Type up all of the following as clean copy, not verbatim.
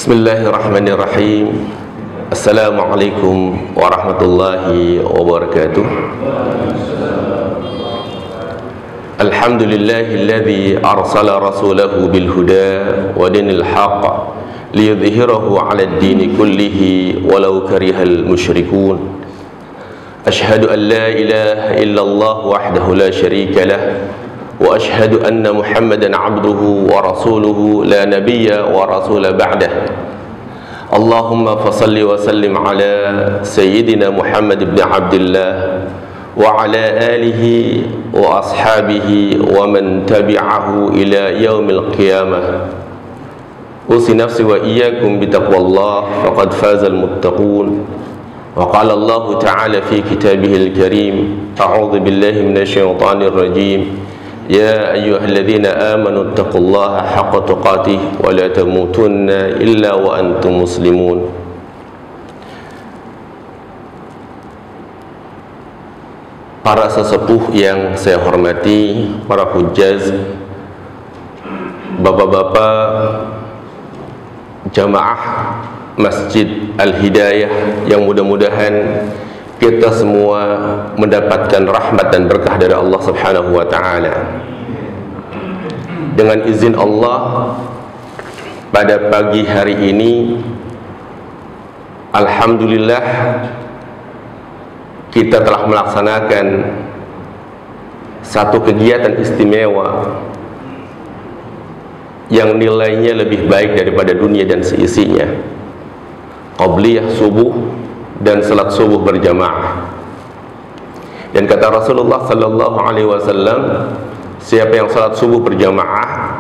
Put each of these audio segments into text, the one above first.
Bismillahirrahmanirrahim. Assalamualaikum warahmatullahi wabarakatuh. Alhamdulillahilladzi arsala rasulahu bil huda wa dinil haqq liyudhhirahu 'alad dini kullihi walau karihal musyrikun. Ashhadu an la ilaha illallah wahdahu la syarika lah wa ashhadu anna Muhammadan 'abduhu wa rasuluhu la nabiyya wa rasula ba'dah. Allahumma fasalli wa sallim ala sayyidina Muhammad ibn Abdullah wa ala alihi wa ashabihi wa man tabi'ahu ila yaumil qiyamah. Usi nafsi wa iyyakum bitaqwallah faqad fazal muttaqun. Wa qala Allah ta'ala fi kitabihil karim, a'udzu billahi minasy syaithanir rajim. Ya ayyuhalladzina amanu taqullaha haqqa tuqatih wa la tamutunna illa wa antum muslimun. Para sesepuh yang saya hormati, para hujjaz, bapak-bapak jamaah Masjid Al-Hidayah, yang mudah-mudahan kita semua mendapatkan rahmat dan berkah dari Allah Subhanahu wa ta'ala. Dengan izin Allah, pada pagi hari ini alhamdulillah kita telah melaksanakan satu kegiatan istimewa yang nilainya lebih baik daripada dunia dan seisinya. Qabliyah subuh dan salat subuh berjamaah. Dan kata Rasulullah sallallahu alaihi wasallam, siapa yang salat subuh berjamaah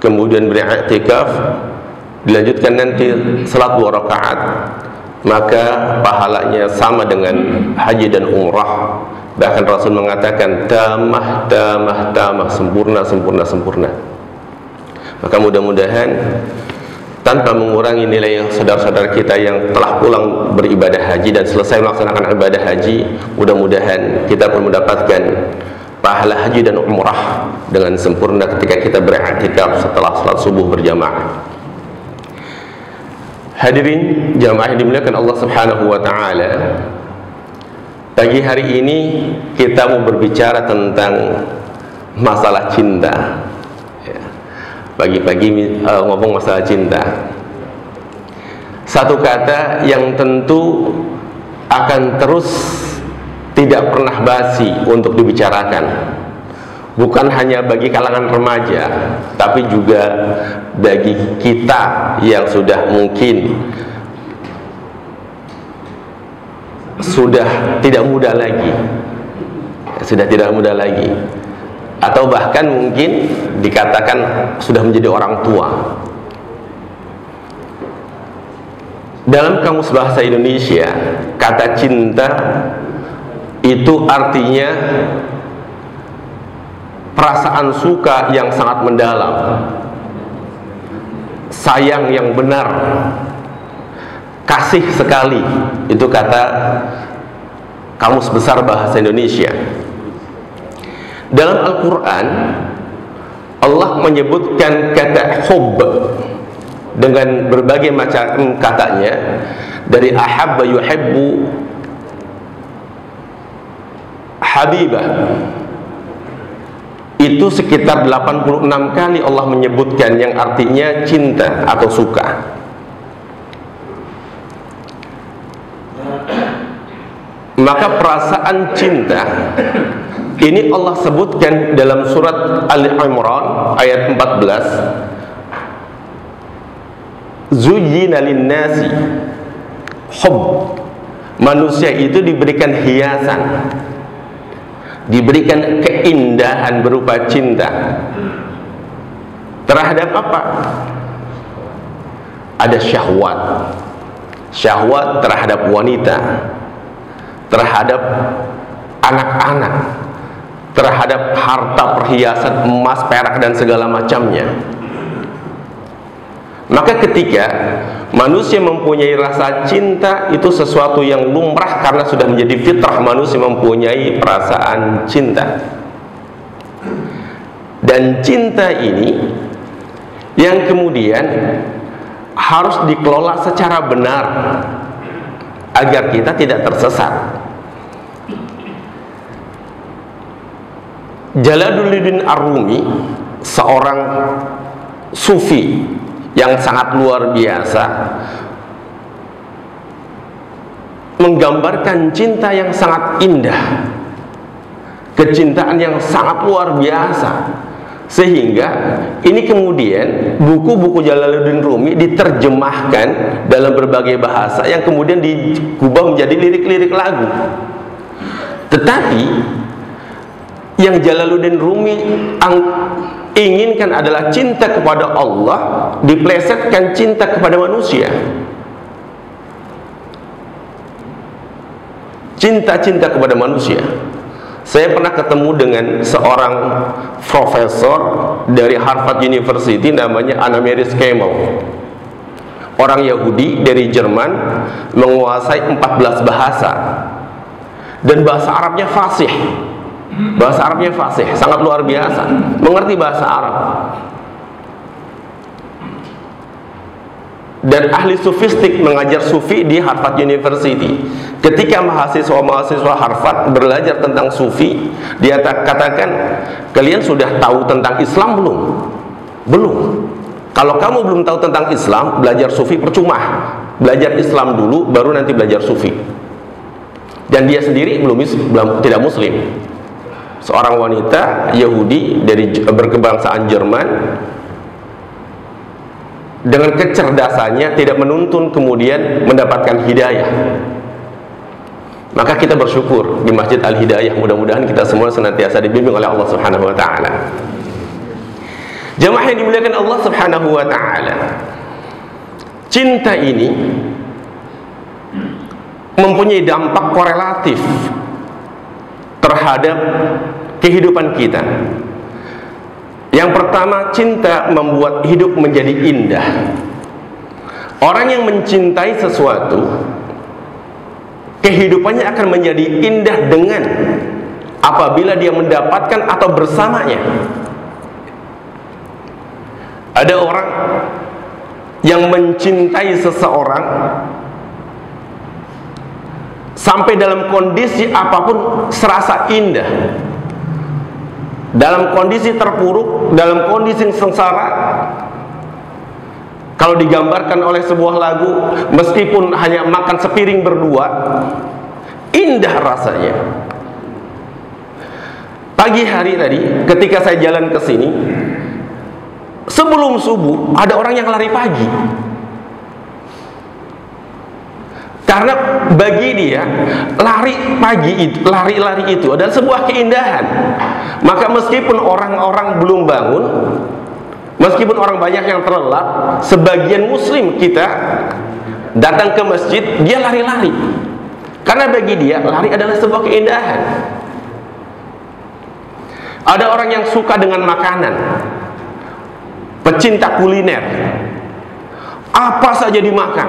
kemudian beriktikaf, dilanjutkan nanti salat 2 rakaat, maka pahalanya sama dengan haji dan umrah. Bahkan Rasul mengatakan tamah, tamah, tamah, sempurna, sempurna, sempurna. Maka mudah-mudahan tanpa mengurangi nilai saudara-saudara kita yang telah pulang beribadah haji dan selesai melaksanakan ibadah haji, mudah-mudahan kita pun mendapatkan pahala haji dan umrah dengan sempurna ketika kita beriktikaf setelah salat subuh berjamaah. Hadirin jamaah yang dimuliakan Allah Subhanahu wa ta'ala, pagi hari ini kita mau berbicara tentang masalah cinta. Pagi-pagi ngomong masalah cinta, satu kata yang tentu akan terus tidak pernah basi untuk dibicarakan, bukan hanya bagi kalangan remaja, tapi juga bagi kita yang sudah mungkin sudah tidak muda lagi, atau bahkan mungkin dikatakan sudah menjadi orang tua. Dalam Kamus Bahasa Indonesia, kata cinta itu artinya perasaan suka yang sangat mendalam, sayang yang benar, kasih sekali. Itu kata Kamus Besar Bahasa Indonesia. Dalam Al-Quran, Allah menyebutkan kata hub dengan berbagai macam katanya, dari ahabba yuhibbu, habibah. Itu sekitar 86 kali Allah menyebutkan yang artinya cinta atau suka. Maka perasaan cinta ini Allah sebutkan dalam surat Al-Imran ayat 14. Zuyyina lin-nasi hubb. Manusia itu diberikan hiasan, diberikan keindahan berupa cinta. Terhadap apa? Ada syahwat. Syahwat terhadap wanita, terhadap anak-anak, terhadap harta perhiasan emas, perak dan segala macamnya. Maka ketika manusia mempunyai rasa cinta, itu sesuatu yang lumrah karena sudah menjadi fitrah manusia mempunyai perasaan cinta. Dan cinta ini yang kemudian harus dikelola secara benar agar kita tidak tersesat. Jalaluddin Ar-Rumi, seorang sufi yang sangat luar biasa, menggambarkan cinta yang sangat indah, kecintaan yang sangat luar biasa, sehingga ini kemudian buku-buku Jalaluddin Rumi diterjemahkan dalam berbagai bahasa yang kemudian diubah menjadi lirik-lirik lagu. Tetapi yang Jalaluddin Rumi inginkan adalah cinta kepada Allah diplesetkan cinta kepada manusia. Cinta-cinta kepada manusia. Saya pernah ketemu dengan seorang profesor dari Harvard University, namanya Annemarie Schimmel. Orang Yahudi dari Jerman, menguasai 14 bahasa, dan bahasa Arabnya fasih. Bahasa Arabnya fasih, sangat luar biasa, mengerti bahasa Arab. Dan ahli sufistik, mengajar sufi di Harvard University. Ketika mahasiswa-mahasiswa Harvard belajar tentang sufi, dia katakan, kalian sudah tahu tentang Islam belum? Belum. Kalau kamu belum tahu tentang Islam, belajar sufi percuma. Belajar Islam dulu, baru nanti belajar sufi. Dan dia sendiri tidak muslim. Seorang wanita Yahudi dari berkebangsaan Jerman, dengan kecerdasannya tidak menuntun kemudian mendapatkan hidayah. Maka kita bersyukur di Masjid Al-Hidayah, mudah-mudahan kita semua senantiasa dibimbing oleh Allah Subhanahu wa taala. Jamaah yang dimuliakan Allah Subhanahu wa taala, cinta ini mempunyai dampak korelatif terhadap kehidupan kita. Yang pertama, cinta membuat hidup menjadi indah. Orang yang mencintai sesuatu, kehidupannya akan menjadi indah dengan apabila dia mendapatkan atau bersamanya. Ada orang yang mencintai seseorang sampai dalam kondisi apapun serasa indah. Dalam kondisi terpuruk, dalam kondisi sengsara, kalau digambarkan oleh sebuah lagu, meskipun hanya makan sepiring berdua, indah rasanya. Pagi hari tadi, ketika saya jalan ke sini, sebelum subuh, ada orang yang lari pagi. Karena bagi dia lari pagi itu, lari-lari itu adalah sebuah keindahan. Maka meskipun orang-orang belum bangun, meskipun orang banyak yang terlelap, sebagian muslim kita datang ke masjid, dia lari-lari. Karena bagi dia lari adalah sebuah keindahan. Ada orang yang suka dengan makanan, pecinta kuliner, apa saja dimakan.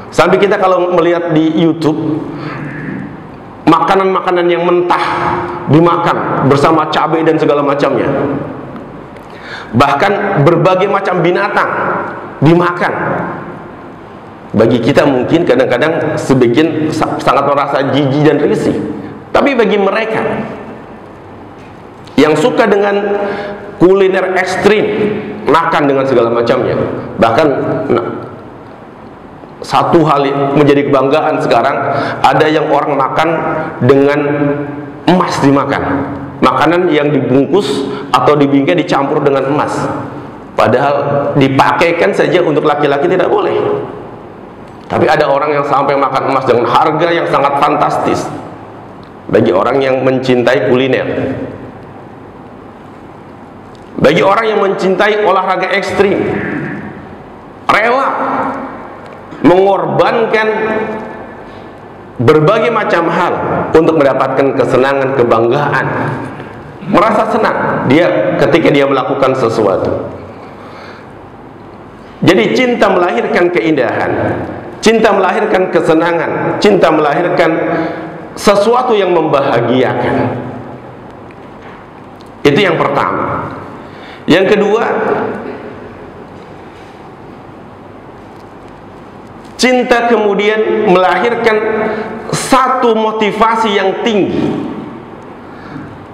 Sampai kita kalau melihat di YouTube, makanan-makanan yang mentah dimakan bersama cabai dan segala macamnya. Bahkan berbagai macam binatang dimakan. Bagi kita mungkin kadang-kadang sebagian sangat merasa jijik dan risih. Tapi bagi mereka yang suka dengan kuliner ekstrim, makan dengan segala macamnya, bahkan satu hal menjadi kebanggaan sekarang, ada yang orang makan dengan emas dimakan. Makanan yang dibungkus atau dibingkai dicampur dengan emas. Padahal dipakaikan saja untuk laki-laki tidak boleh. Tapi ada orang yang sampai makan emas dengan harga yang sangat fantastis. Bagi orang yang mencintai kuliner. Bagi orang yang mencintai olahraga ekstrim, rela mengorbankan berbagai macam hal untuk mendapatkan kesenangan, kebanggaan, merasa senang dia ketika dia melakukan sesuatu. Jadi cinta melahirkan keindahan, cinta melahirkan kesenangan, cinta melahirkan sesuatu yang membahagiakan. Itu yang pertama. Yang kedua, Cinta kemudian melahirkan satu motivasi yang tinggi.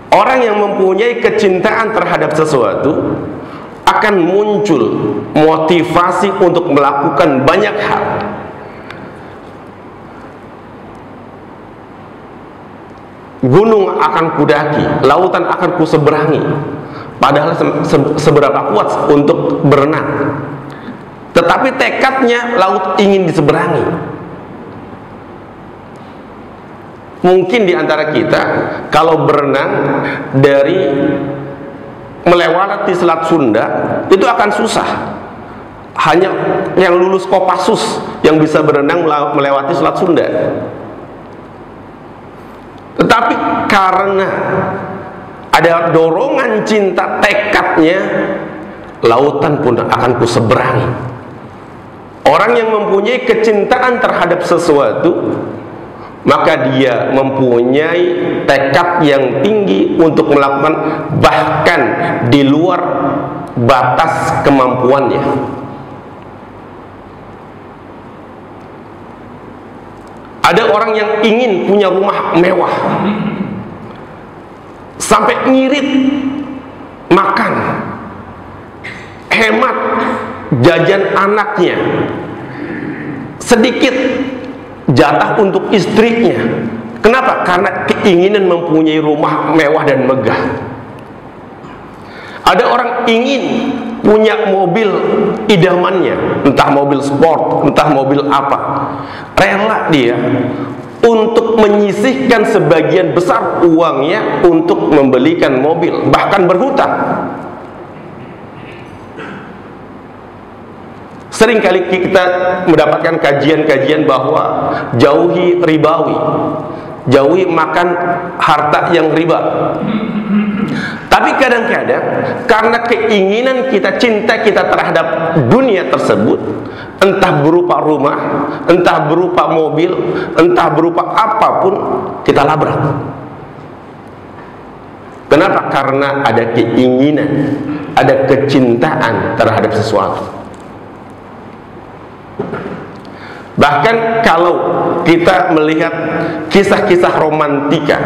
Orang yang mempunyai kecintaan terhadap sesuatu akan muncul motivasi untuk melakukan banyak hal. Gunung akan kudaki, lautan akan kuseberangi. Padahal seberapa kuat untuk berenang, tetapi tekadnya laut ingin diseberangi. Mungkin di antara kita kalau berenang dari melewati Selat Sunda itu akan susah. Hanya yang lulus Kopassus yang bisa berenang melewati Selat Sunda. Tetapi karena ada dorongan cinta, tekadnya, lautan pun akan kuseberangi. Orang yang mempunyai kecintaan terhadap sesuatu, maka dia mempunyai tekad yang tinggi untuk melakukan bahkan di luar batas kemampuannya. Ada orang yang ingin punya rumah mewah sampai ngirit makan, hemat jajan anaknya, sedikit jatah untuk istrinya. Kenapa? Karena keinginan mempunyai rumah mewah dan megah. Ada orang ingin punya mobil idamannya, entah mobil sport, entah mobil apa, rela dia untuk menyisihkan sebagian besar uangnya untuk membelikan mobil, bahkan berhutang. Seringkali kita mendapatkan kajian-kajian bahwa jauhi ribawi, jauhi makan harta yang riba. Tapi kadang-kadang karena keinginan kita, cinta kita terhadap dunia tersebut, entah berupa rumah, entah berupa mobil, entah berupa apapun, kita labrak. Kenapa? Karena ada keinginan, ada kecintaan terhadap sesuatu. Bahkan kalau kita melihat kisah-kisah romantika,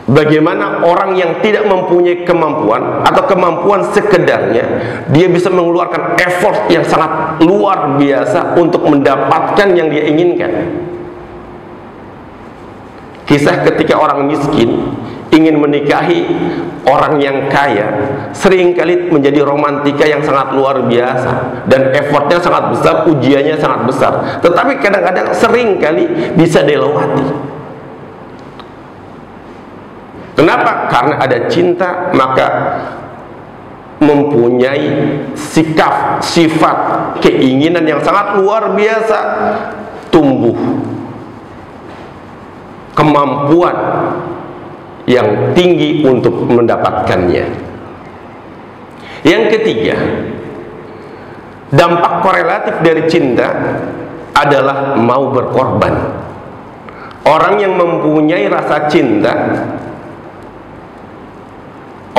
bagaimana orang yang tidak mempunyai kemampuan atau kemampuan sekedarnya, dia bisa mengeluarkan effort yang sangat luar biasa untuk mendapatkan yang dia inginkan. Kisah ketika orang miskin ingin menikahi orang yang kaya seringkali menjadi romantika yang sangat luar biasa, dan effortnya sangat besar, ujiannya sangat besar, tetapi kadang-kadang seringkali bisa dilewati. Kenapa? Karena ada cinta, maka mempunyai sikap, sifat, keinginan yang sangat luar biasa tumbuh, kemampuan yang tinggi untuk mendapatkannya. Yang ketiga, dampak korelatif dari cinta adalah mau berkorban. Orang yang mempunyai rasa cinta,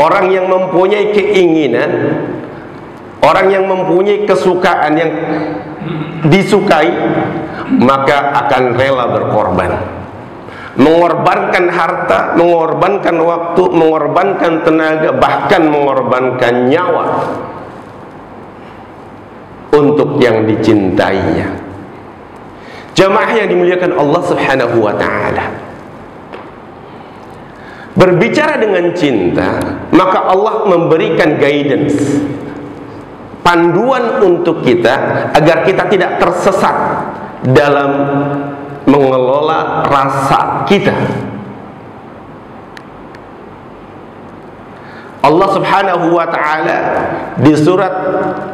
orang yang mempunyai keinginan, orang yang mempunyai kesukaan yang disukai, maka akan rela berkorban, mengorbankan harta, mengorbankan waktu, mengorbankan tenaga, bahkan mengorbankan nyawa untuk yang dicintainya. Jamaah yang dimuliakan Allah Subhanahu wa ta'ala, berbicara dengan cinta, maka Allah memberikan guidance, panduan untuk kita agar kita tidak tersesat dalam mengelola rasa kita. Allah Subhanahu wa ta'ala di surat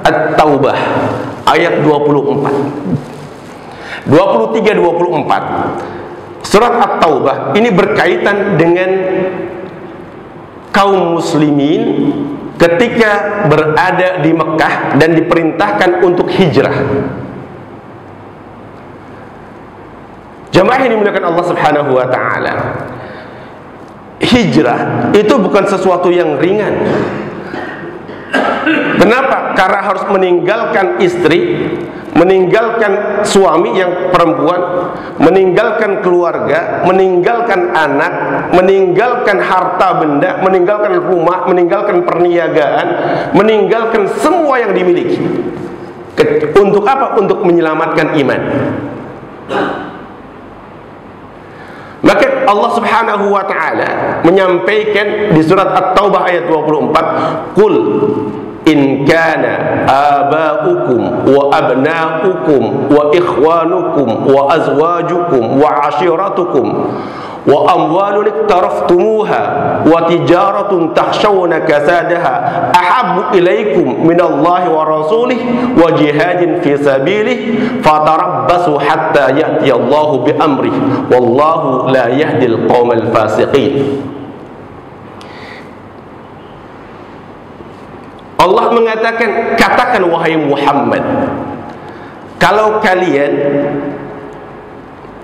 At-Taubah ayat 23-24, surat At-Taubah ini berkaitan dengan kaum muslimin ketika berada di Mekah dan diperintahkan untuk hijrah. Jamaah yang dimuliakan Allah Subhanahu wa ta'ala, hijrah itu bukan sesuatu yang ringan. Kenapa? Karena harus meninggalkan istri, meninggalkan suami yang perempuan, meninggalkan keluarga, meninggalkan anak, meninggalkan harta benda, meninggalkan rumah, meninggalkan perniagaan, meninggalkan semua yang dimiliki. Untuk apa? Untuk menyelamatkan iman. Maka Allah Subhanahu wa taala menyampaikan di surat At-Taubah ayat 24, "Qul in kana aba'ukum wa abna'ukum wa ikhwanukum wa azwajukum wa ashiratukum wa amwalun iktaraftumuha wa tijaratun takhshawna kasadaha ahabbu ilaikum minallahi wa rasulih wa jihadin fi sabilih fatarabbasu hatta ya'tiyallahu bi amrih wallahu la yahdil qaumal fasiqin." Allah mengatakan, katakan wahai Muhammad, kalau kalian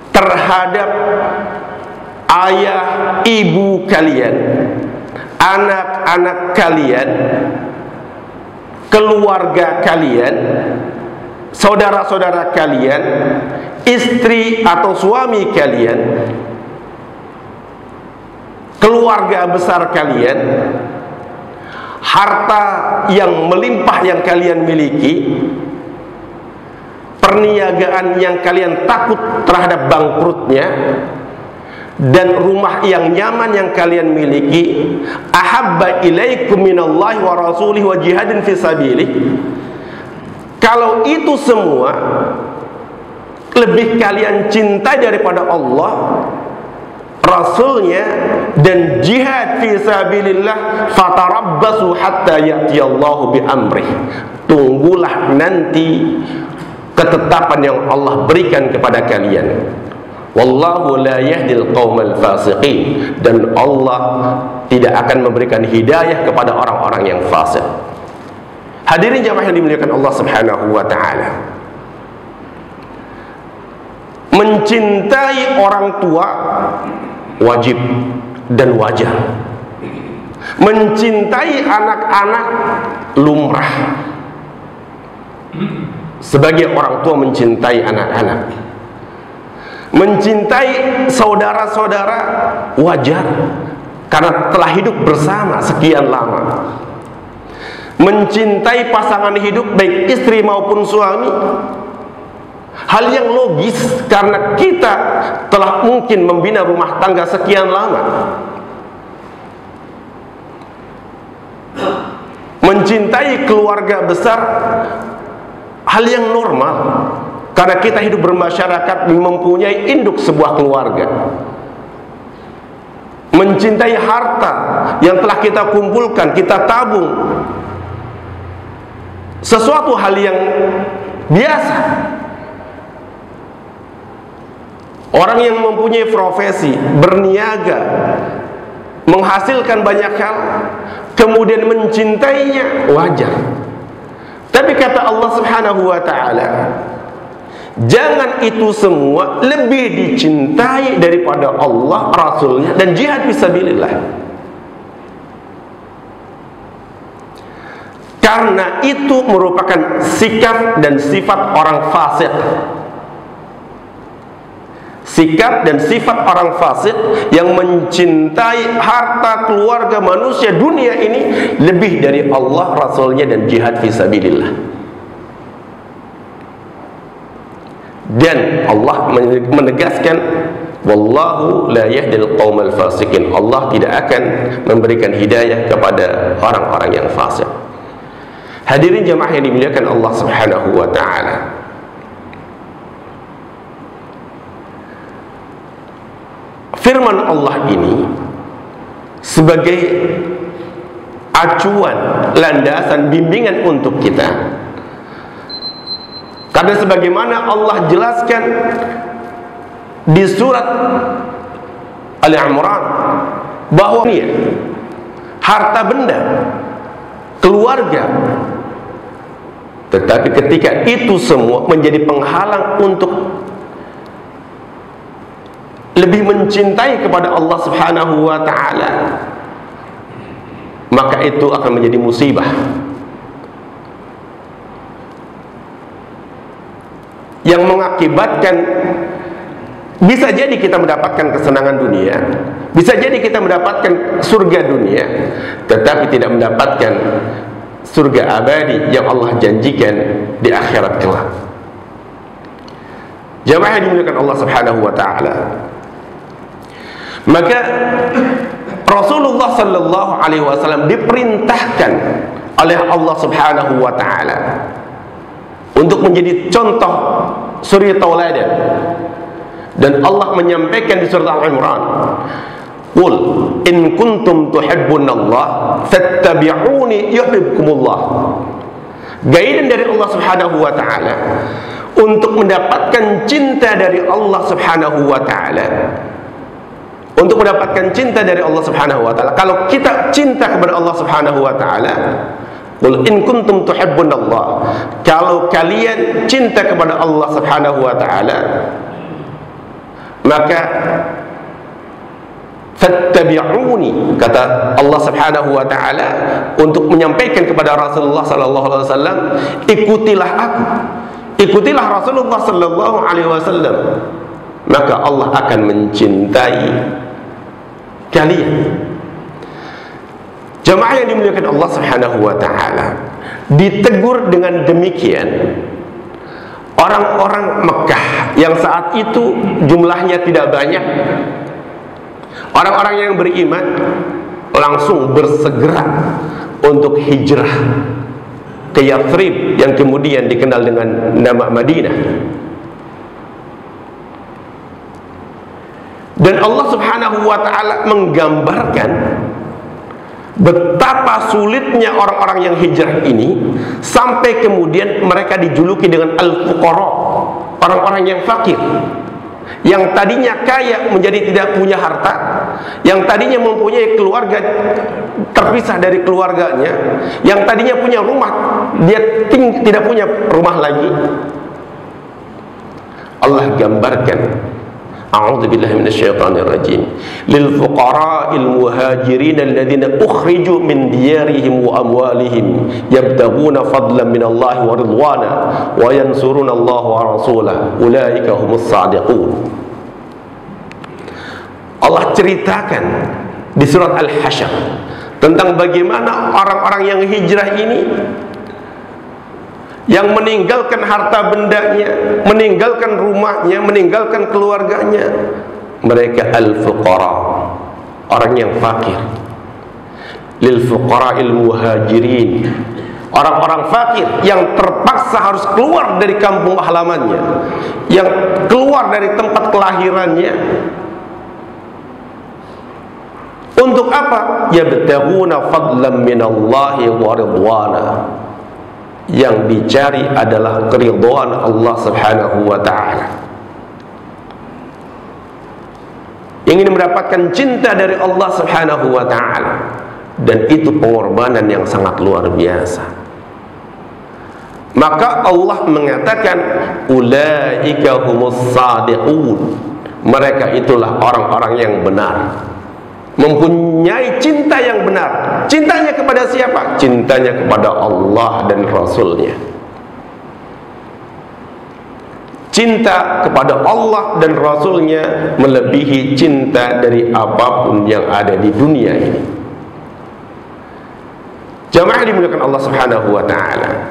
terhadap ayah, ibu kalian, anak-anak kalian, keluarga kalian, saudara-saudara kalian, istri atau suami kalian, keluarga besar kalian, harta yang melimpah yang kalian miliki, perniagaan yang kalian takut terhadap bangkrutnya, dan rumah yang nyaman yang kalian miliki, ahabba ilaikum minallahi wa rasulih wa jihadin fi sabilih, kalau itu semua lebih kalian cintai daripada Allah, Rasulnya, dan jihad fi sabilillah, fatarabbasu hatta ya'tiyallahu bi amrih, tunggulah nanti ketetapan yang Allah berikan kepada kalian. Wallahu la yahdil qaumal fasiqin, dan Allah tidak akan memberikan hidayah kepada orang-orang yang fasik. Hadirin jamaah yang dimuliakan Allah Subhanahu wa taala, mencintai orang tua wajib dan wajar. Mencintai anak-anak lumrah. Sebagai orang tua mencintai anak-anak, mencintai saudara-saudara wajar, karena telah hidup bersama sekian lama. Mencintai pasangan hidup, baik istri maupun suami, hal yang logis karena kita telah mungkin membina rumah tangga sekian lama. Mencintai keluarga besar, hal yang normal karena kita hidup bermasyarakat, mempunyai induk sebuah keluarga. Mencintai harta yang telah kita kumpulkan, kita tabung, sesuatu hal yang biasa. Orang yang mempunyai profesi, berniaga, menghasilkan banyak hal, kemudian mencintainya, wajar. Tapi kata Allah Subhanahu wa ta'ala, jangan itu semua lebih dicintai daripada Allah, Rasulnya, dan jihad fisabilillah. Karena itu merupakan sikap dan sifat orang fasik. Sikap dan sifat orang fasik yang mencintai harta keluarga manusia dunia ini lebih dari Allah, Rasulnya, dan jihad fisabilillah. Dan Allah menegaskan, wallahu la yahdil qaumal fasikin, Allah tidak akan memberikan hidayah kepada orang-orang yang fasik. Hadirin jamaah yang dimuliakan Allah Subhanahu wa ta'ala, firman Allah ini sebagai acuan, landasan, bimbingan untuk kita. Karena sebagaimana Allah jelaskan di surat Al-Imran bahwa ini harta benda, keluarga, tetapi ketika itu semua menjadi penghalang untuk lebih mencintai kepada Allah Subhanahu wa ta'ala, maka itu akan menjadi musibah. yang mengakibatkan bisa jadi kita mendapatkan kesenangan dunia, bisa jadi kita mendapatkan surga dunia, tetapi tidak mendapatkan surga abadi yang Allah janjikan di akhirat kelak. Jamaah yang dimuliakan Allah Subhanahu wa taala. Maka Rasulullah sallallahu alaihi wasallam diperintahkan oleh Allah Subhanahu wa taala untuk menjadi contoh suri tauladan. Dan Allah menyampaikan di surat Al-Imran, "Qul in kuntum tuhibbunallah fattabi'uni yuhibbukumullah." Guidance dari Allah Subhanahu wa taala untuk mendapatkan cinta dari Allah Subhanahu wa taala. Untuk mendapatkan cinta dari Allah Subhanahu wa taala. Kalau kita cinta kepada Allah Subhanahu wa taala, qul in kuntum tuhibbunallah. Kalau kalian cinta kepada Allah Subhanahu wa taala, maka fattabi'uni, kata Allah Subhanahu wa taala untuk menyampaikan kepada Rasulullah sallallahu alaihi wasallam, ikutilah aku, ikutilah Rasulullah sallallahu alaihi wasallam, maka Allah akan mencintai kalian. Jamaah yang dimuliakan Allah Subhanahu wa taala, ditegur dengan demikian orang-orang Mekah yang saat itu jumlahnya tidak banyak. Orang-orang yang beriman langsung bersegera untuk hijrah ke Yathrib yang kemudian dikenal dengan nama Madinah. Dan Allah Subhanahu wa taala menggambarkan betapa sulitnya orang-orang yang hijrah ini, sampai kemudian mereka dijuluki dengan al-fuqara, orang-orang yang fakir, yang tadinya kaya menjadi tidak punya harta, yang tadinya mempunyai keluarga terpisah dari keluarganya, yang tadinya punya rumah dia tidak punya rumah lagi. Allah gambarkan, a'udzu billahi minasyaitonir rajim, lil fuqara'il muhajirin alladziina ukhriju min diyarihim wa amwalihim yabtaghuna fadlan minallahi wa ridwana wa yansuruna Allah wa rasulahu ulaika humus shadiqun. Allah ceritakan di surat Al-Hasyr tentang bagaimana orang-orang yang hijrah ini, yang meninggalkan harta bendanya, meninggalkan rumahnya, meninggalkan keluarganya, mereka al-fuqara, orang yang fakir. Lil fuqara'il muhajirin, orang-orang fakir yang terpaksa harus keluar dari kampung halamannya, yang keluar dari tempat kelahirannya. Untuk apa? Yabtaghuna fadlan minallahi wa ridwana. Yang dicari adalah keridhaan Allah Subhanahu wa taala. Ingin mendapatkan cinta dari Allah Subhanahu wa taala, dan itu pengorbanan yang sangat luar biasa. Maka Allah mengatakan ulaika humus shadiqun, mereka itulah orang-orang yang benar, mempunyai cinta yang benar. Cintanya kepada siapa? Cintanya kepada Allah dan Rasulnya. Cinta kepada Allah dan Rasulnya melebihi cinta dari apapun yang ada di dunia ini. Jamaah dimuliakan Allah Subhanahu wa ta'ala,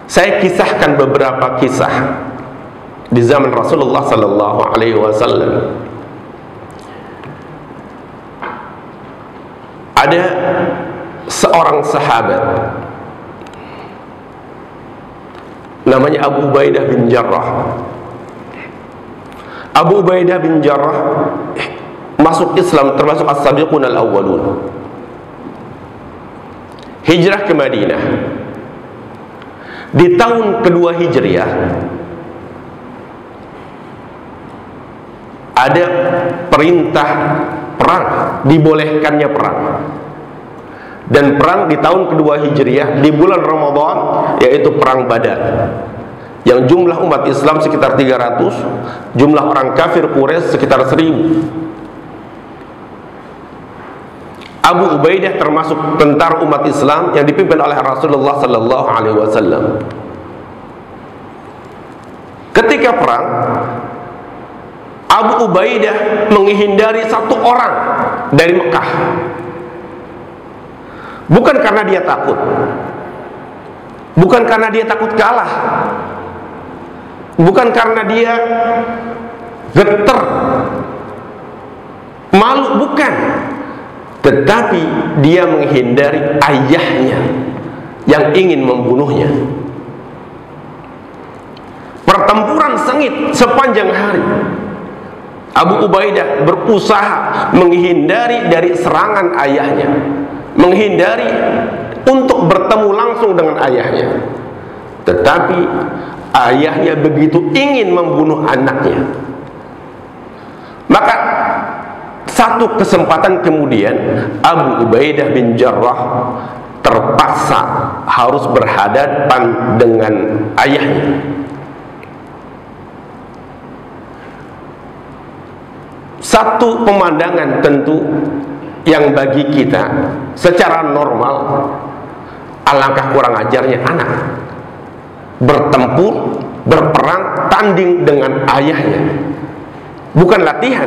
saya kisahkan beberapa kisah di zaman Rasulullah sallallahu alaihi wasallam. Ada seorang sahabat namanya Abu Ubaidah bin Jarrah. Abu Ubaidah bin Jarrah masuk Islam termasuk as-sabiqun al-awwalun. Hijrah ke Madinah di tahun kedua Hijriah. Ada perintah perang, dibolehkannya perang. Dan perang di tahun kedua Hijriah di bulan Ramadan, yaitu perang Badar, yang jumlah umat Islam sekitar 300, jumlah orang kafir Quraisy sekitar 1000. Abu Ubaidah termasuk tentara umat Islam yang dipimpin oleh Rasulullah sallallahu alaihi wasallam. Ketika perang, Abu Ubaidah menghindari satu orang dari Mekah. Bukan karena dia takut, bukan karena dia takut kalah, bukan karena dia geter, malu, bukan. Tetapi dia menghindari ayahnya yang ingin membunuhnya. Pertempuran sengit sepanjang hari. Abu Ubaidah berusaha menghindari dari serangan ayahnya, menghindari untuk bertemu langsung dengan ayahnya. Tetapi ayahnya begitu ingin membunuh anaknya. Maka satu kesempatan kemudian Abu Ubaidah bin Jarrah terpaksa harus berhadapan dengan ayahnya. Satu pemandangan tentu yang bagi kita secara normal alangkah kurang ajarnya anak bertempur, berperang, tanding dengan ayahnya. Bukan latihan,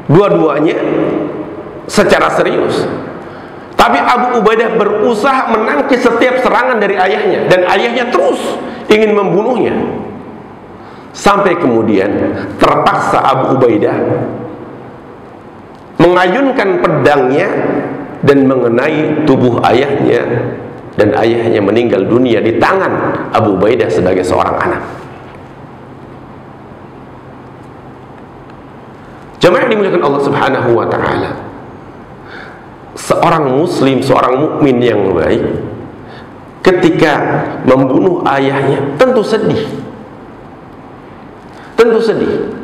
dua-duanya secara serius. Tapi Abu Ubaidah berusaha menangkis setiap serangan dari ayahnya, dan ayahnya terus ingin membunuhnya. Sampai kemudian terpaksa Abu Ubaidah mengayunkan pedangnya dan mengenai tubuh ayahnya, dan ayahnya meninggal dunia di tangan Abu Ubaidah sebagai seorang anak. Jemaah dimuliakan Allah Subhanahu wa taala. Seorang muslim, seorang mukmin yang baik ketika membunuh ayahnya tentu sedih. Tentu sedih.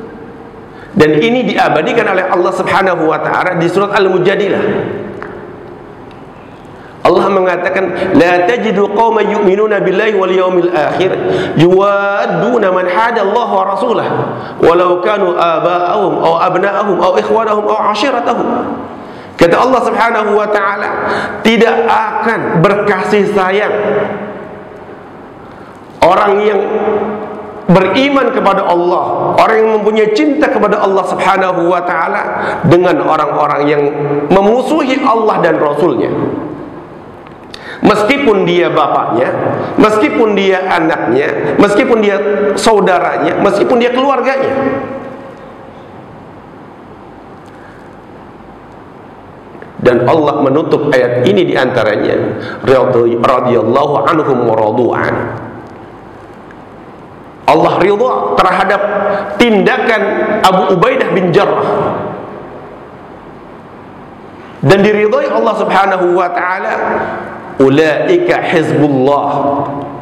Dan ini diabadikan oleh Allah Subhanahu wa taala di surat Al-Mujadilah. Allah mengatakan, la tajidu qauman yu'minuna billahi wal yawmil akhir yuwadduna man hada Allah wa rasulahu walau kanu aba'ahum aw abna'ahum aw ikhwanahum aw 'ashiratahum. Kata Allah Subhanahu wa taala, tidak akan berkasih sayang orang yang beriman kepada Allah, orang yang mempunyai cinta kepada Allah Subhanahu wa taala dengan orang-orang yang memusuhi Allah dan Rasulnya. Meskipun dia bapaknya, meskipun dia anaknya, meskipun dia saudaranya, meskipun dia keluarganya. Dan Allah menutup ayat ini diantaranya, radhiyallahu anhum wa radu'an. Allah ridha terhadap tindakan Abu Ubaidah bin Jarrah, dan diridhai Allah Subhanahu wa taala. Ulaika hizbullah,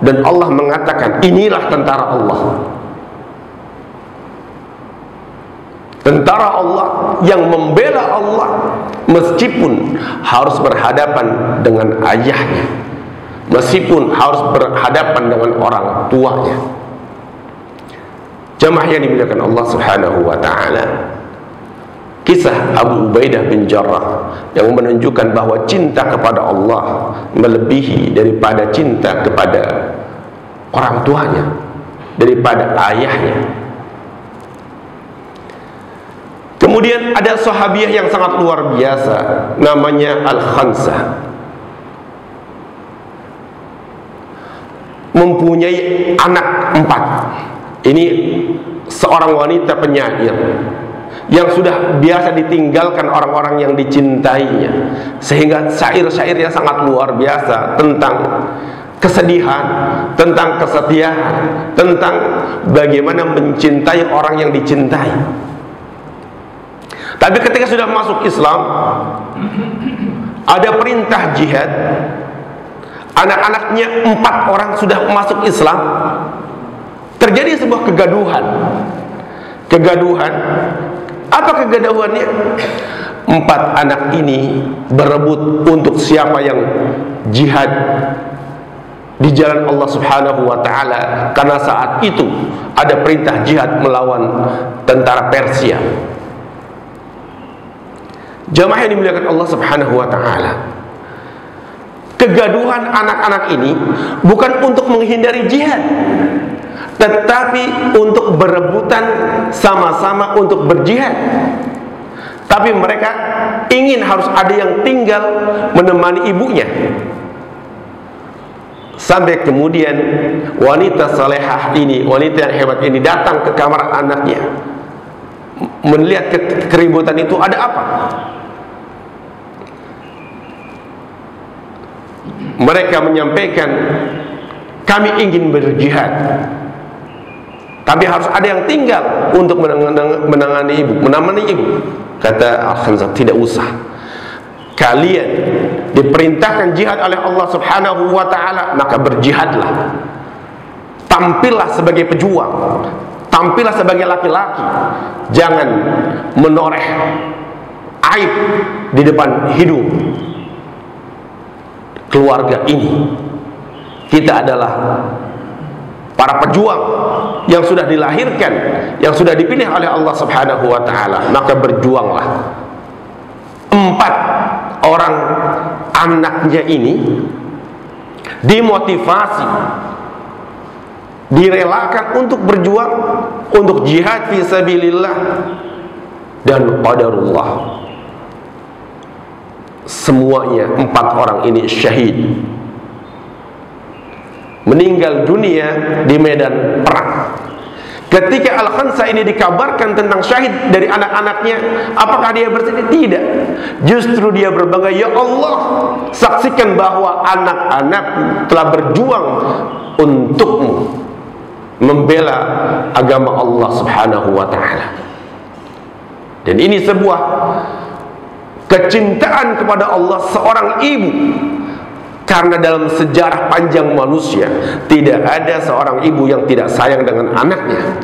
dan Allah mengatakan inilah tentara Allah. Tentara Allah yang membela Allah meskipun harus berhadapan dengan ayahnya, meskipun harus berhadapan dengan orang tuanya. Jamaah yang dimuliakan Allah Subhanahu wa taala, kisah Abu Ubaidah bin Jarrah yang menunjukkan bahwa cinta kepada Allah melebihi daripada cinta kepada orang tuanya, daripada ayahnya. Kemudian ada sahabiah yang sangat luar biasa, namanya Al-Khansah, mempunyai anak 4. Ini seorang wanita penyair yang sudah biasa ditinggalkan orang-orang yang dicintainya, sehingga syair-syairnya sangat luar biasa tentang kesedihan, tentang kesetiaan, tentang bagaimana mencintai orang yang dicintai. Tapi ketika sudah masuk Islam, ada perintah jihad, anak-anaknya 4 orang sudah masuk Islam, terjadi sebuah kegaduhan. Apa kegaduhannya? 4 anak ini berebut untuk siapa yang jihad di jalan Allah Subhanahu wa taala, karena saat itu ada perintah jihad melawan tentara Persia. Jamaah yang dimuliakan Allah Subhanahu wa taala, kegaduhan anak-anak ini bukan untuk menghindari jihad, tetapi untuk berebutan sama-sama untuk berjihad. Tapi mereka ingin harus ada yang tinggal menemani ibunya. Sampai kemudian wanita salehah ini, wanita yang hebat ini datang ke kamar anaknya, melihat keributan itu. Ada apa? Mereka menyampaikan, kami ingin berjihad, tapi harus ada yang tinggal untuk menangani ibu, menemani ibu. Kata Al-Khanzab, tidak usah. Kalian diperintahkan jihad oleh Allah Subhanahu wa ta'ala, maka berjihadlah. Tampillah sebagai pejuang, tampillah sebagai laki-laki. Jangan menoreh aib di depan hidung keluarga ini. Kita adalah para pejuang yang sudah dilahirkan, yang sudah dipilih oleh Allah Subhanahu wa ta'ala, maka berjuanglah. 4 orang anaknya ini dimotivasi, direlakan untuk berjuang, untuk jihad fi sabilillah, dan qadarullah, semuanya 4 orang ini syahid, meninggal dunia di medan perang. Ketika Al-Khansa ini dikabarkan tentang syahid dari anak-anaknya, apakah dia bersedih? Tidak. Justru dia berbangga, ya Allah, saksikan bahwa anak-anakku telah berjuang untukmu, membela agama Allah Subhanahu wa ta'ala. Dan ini sebuah kecintaan kepada Allah seorang ibu. Karena dalam sejarah panjang manusia, tidak ada seorang ibu yang tidak sayang dengan anaknya.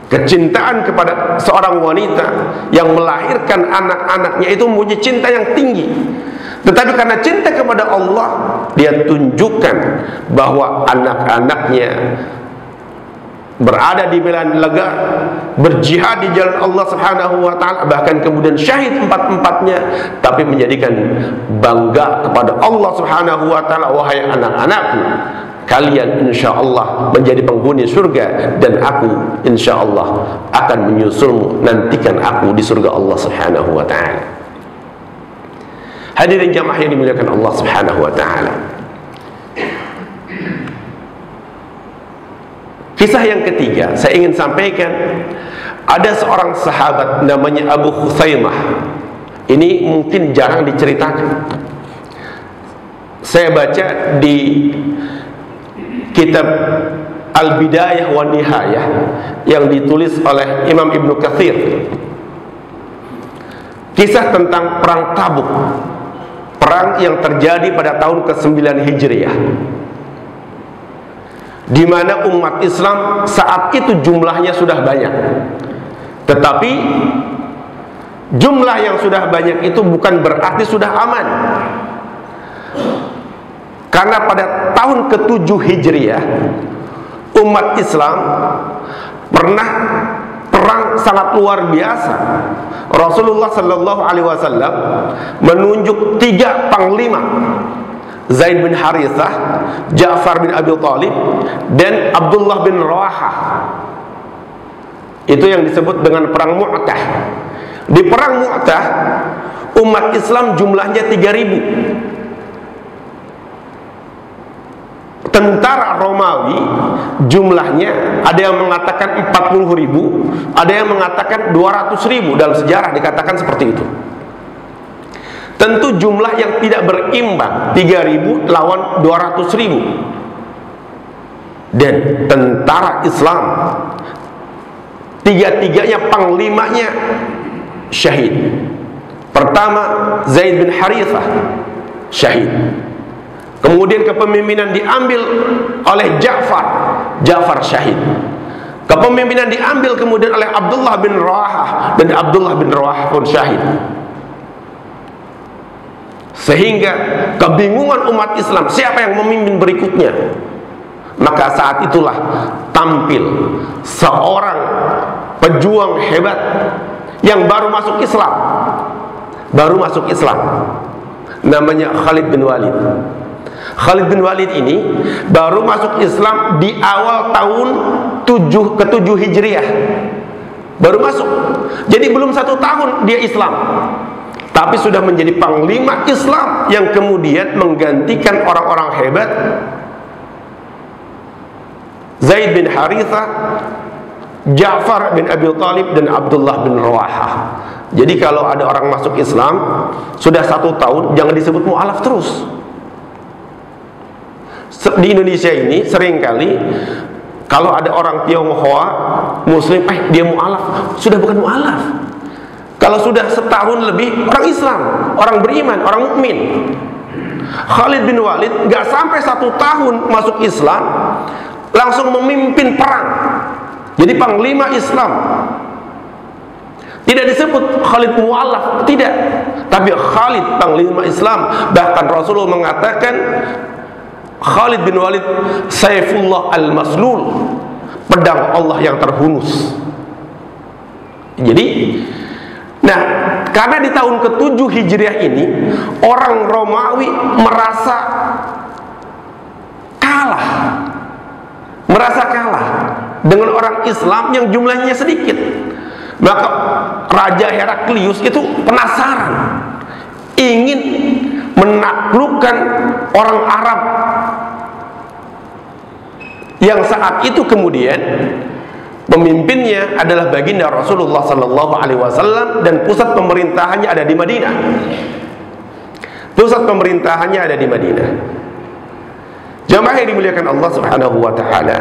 Kecintaan kepada seorang wanita yang melahirkan anak-anaknya itu mempunyai cinta yang tinggi. Tetapi karena cinta kepada Allah, dia tunjukkan bahwa anak-anaknya berada di medan lega, berjihad di jalan Allah Subhanahu wa ta'ala, bahkan kemudian syahid 4-4-nya, tapi menjadikan bangga kepada Allah Subhanahu wa ta'ala. Wahai anak-anakku, kalian insyaallah menjadi penghuni surga, dan aku insyaallah akan menyusulmu, nantikan aku di surga Allah Subhanahu wa ta'ala. Hadirin jamaah yang dimuliakan Allah Subhanahu wa ta'ala, kisah yang ketiga saya ingin sampaikan. Ada seorang sahabat namanya Abu Khuthaimah. Ini mungkin jarang diceritakan. Saya baca di kitab Al-Bidayah wa Nihayah yang ditulis oleh Imam Ibnu Katsir. Kisah tentang perang Tabuk, perang yang terjadi pada tahun ke-9 Hijriah, di mana umat Islam saat itu jumlahnya sudah banyak. Tetapi jumlah yang sudah banyak itu bukan berarti sudah aman. Karena pada tahun ke-7 Hijriah, umat Islam pernah perang sangat luar biasa. Rasulullah sallallahu alaihi wasallam menunjuk 3 panglima, Zaid bin Harithah, Ja'far bin Abi Thalib, dan Abdullah bin Rawahah. Itu yang disebut dengan perang Mu'tah. Di perang Mu'tah, umat Islam jumlahnya 3.000. Tentara Romawi jumlahnya ada yang mengatakan 40.000, ada yang mengatakan 200.000. Dalam sejarah dikatakan seperti itu. Tentu jumlah yang tidak berimbang, 3.000 lawan 200.000. Dan tentara Islam, tiga-tiganya panglimanya syahid. Pertama, Zaid bin Harithah syahid. Kemudian kepemimpinan diambil oleh Ja'far syahid. Kepemimpinan diambil kemudian oleh Abdullah bin Rawahah, dan Abdullah bin Rawahah pun syahid. Sehingga kebingungan umat Islam, siapa yang memimpin berikutnya. Maka saat itulah tampil seorang pejuang hebat yang baru masuk Islam, namanya Khalid bin Walid. Khalid bin Walid ini baru masuk Islam di awal tahun ke-7 Hijriah. Baru masuk. Jadi belum 1 tahun dia Islam, tapi sudah menjadi panglima Islam yang kemudian menggantikan orang-orang hebat Zaid bin Harithah, Ja'far bin Abi Thalib, dan Abdullah bin Rawahah. Jadi kalau ada orang masuk Islam sudah 1 tahun, jangan disebut mu'alaf terus. Di Indonesia ini seringkali kalau ada orang Tionghoa Muslim, dia mu'alaf, sudah bukan mu'alaf. Kalau sudah setahun lebih, orang Islam, orang beriman, orang mukmin. Khalid bin Walid nggak sampai 1 tahun masuk Islam langsung memimpin perang, jadi panglima Islam. Tidak disebut Khalid mu'alaf, tidak, tapi Khalid panglima Islam. Bahkan Rasulullah mengatakan Khalid bin Walid Saifullah al-Maslul, pedang Allah yang terhunus. Jadi, nah, karena di tahun ke-7 Hijriah ini orang Romawi merasa kalah dengan orang Islam yang jumlahnya sedikit. Maka Raja Heraklius itu penasaran, ingin menaklukkan orang Arab yang saat itu kemudian pemimpinnya adalah baginda Rasulullah Sallallahu Alaihi Wasallam dan pusat pemerintahannya ada di Madinah. Pusat pemerintahannya ada di Madinah. Jamaah yang dimuliakan Allah Subhanahu Wa Taala,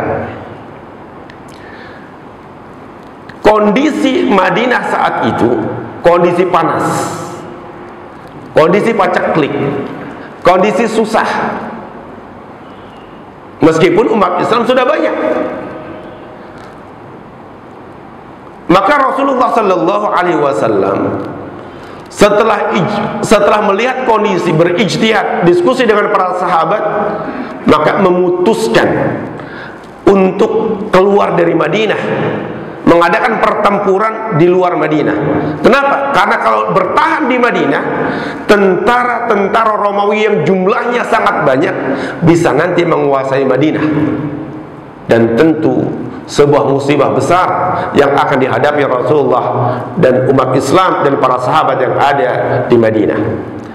kondisi Madinah saat itu kondisi panas, kondisi paceklik, kondisi susah. Meskipun umat Islam sudah banyak, maka Rasulullah Sallallahu Alaihi Wasallam setelah melihat kondisi, berijtihad, diskusi dengan para sahabat, maka memutuskan untuk keluar dari Madinah, mengadakan pertempuran di luar Madinah. Kenapa? Karena kalau bertahan di Madinah, tentara-tentara Romawi yang jumlahnya sangat banyak bisa nanti menguasai Madinah, dan tentu sebuah musibah besar yang akan dihadapi Rasulullah dan umat Islam dan para sahabat yang ada di Madinah.